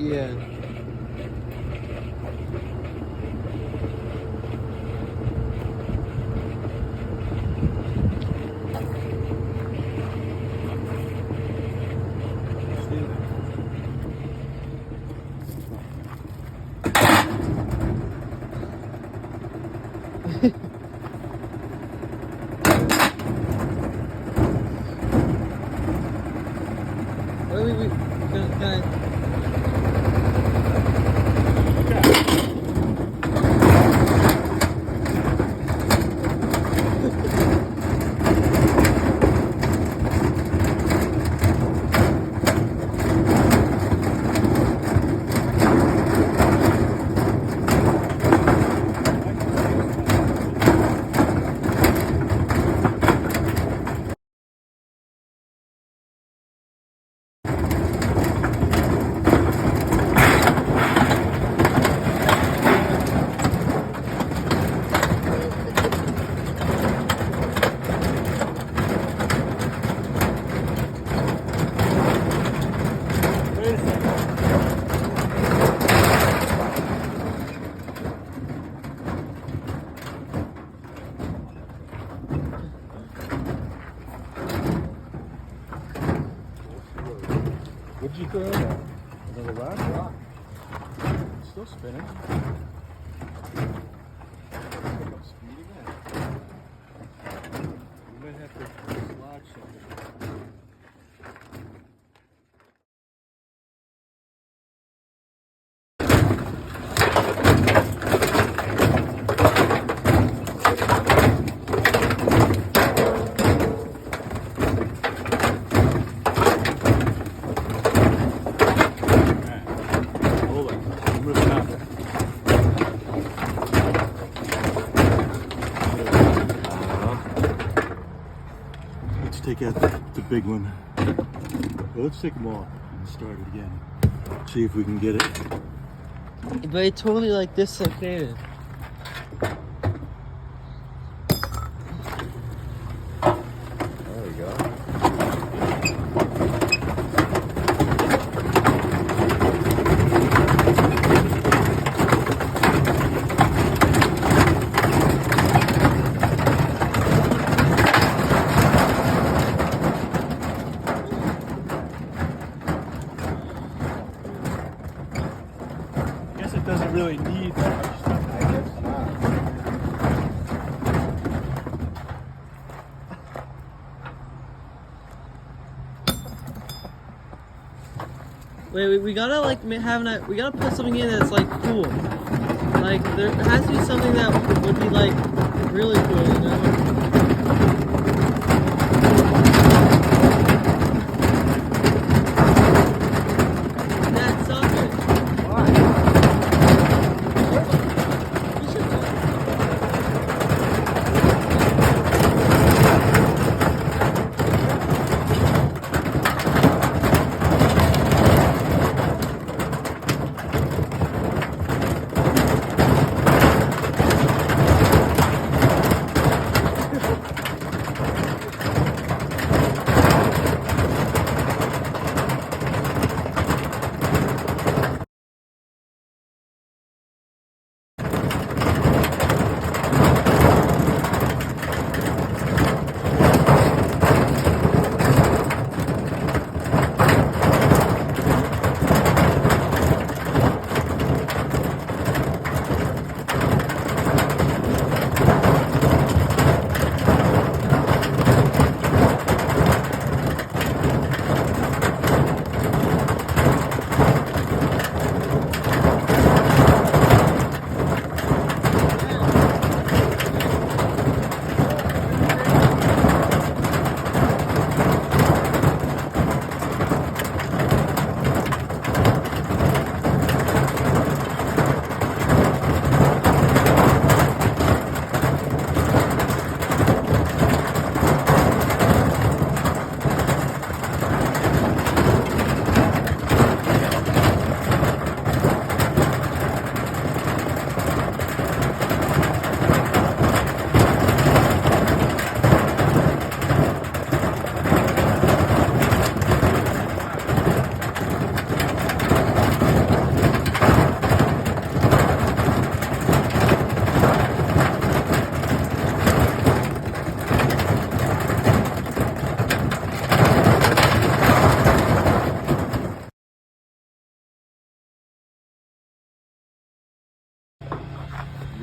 Yeah. What'd you throw in there? Another rock? Still spinning. Speed again. We might have to dislodge something. Take out the big one. Well, let's take them off and start it again. See if we can get it. But it's totally like dislocated. There we go. It doesn't really need that much stuff. I guess not. Wait, we gotta like we gotta put something in that's like cool. Like there has to be something that would be like really cool, you know?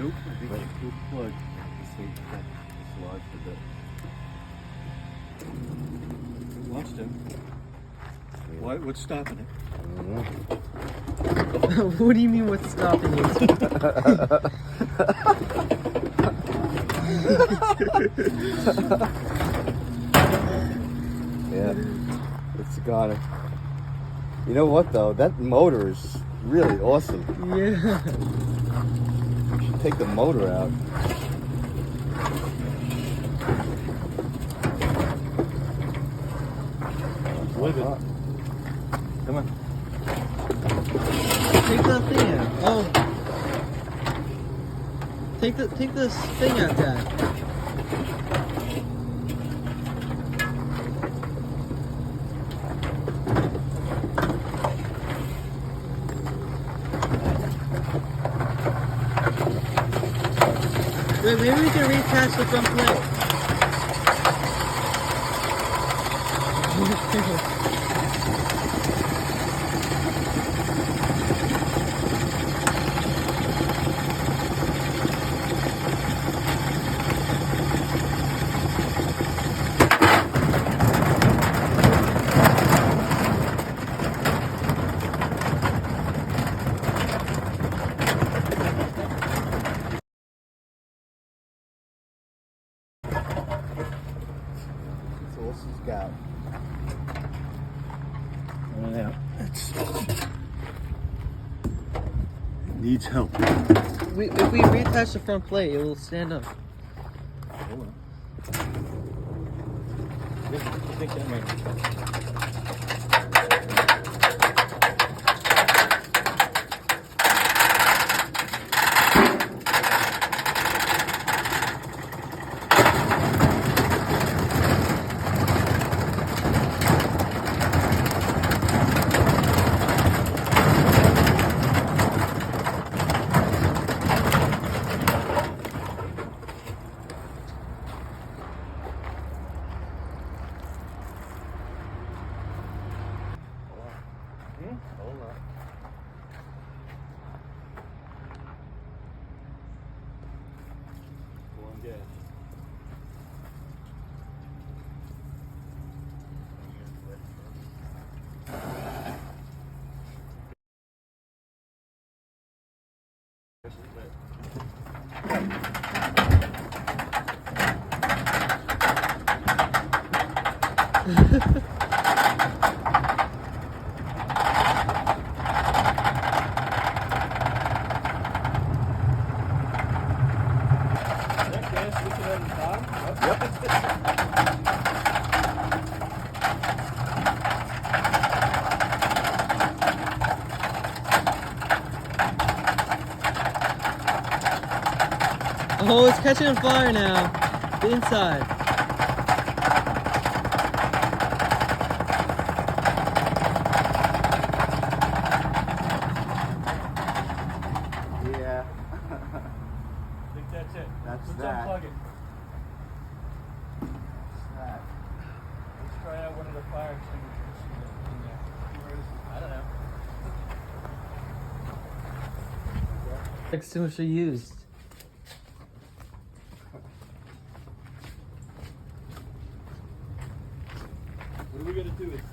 Nope, I think it's full plug. This thing got dislodged a bit. Launched him. Why? What's stopping it? What do you mean what's stopping you? Yeah, it's gone. You know what though? That motor is really awesome. Yeah. You should take the motor out. Live it. Come on. Take the thing out. Oh. Take this thing out, Dad. Wait, maybe we can reattach the front plate. That's all she's got. Yeah. It needs help. If we reattach the front plate, it will stand up. Hold on. I think that might. Hold on. Pull on gas. That gas leaking out the bottom? Yep. Oh, it's catching on fire now. The inside. Yeah. I think that's it. That's Let's that. unplug it. Let's try out one of the fire extinguishers in there. Where is it? I don't know. Extinguisher used. What are we gonna do with it?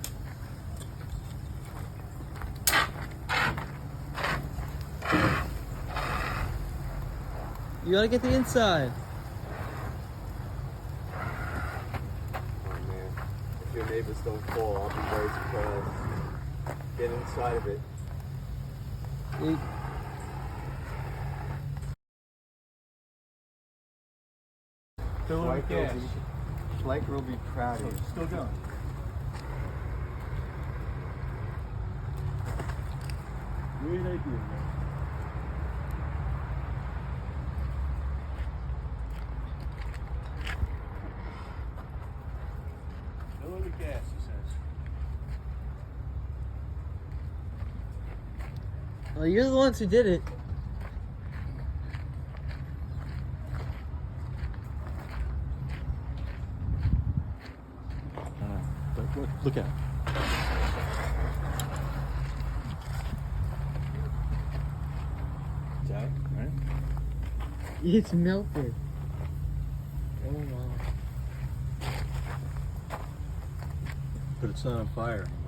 You gotta get the inside. Oh man. If your neighbors don't fall, I'll be very surprised. Get inside of it. You- Fill it with gas. Schleicher will be proud of you. Still going. Great idea, man. Fill it with gas, he says. Well, you're the ones who did it. Look at it. Jack, right? It's melted. Oh wow. But it's not on fire anymore.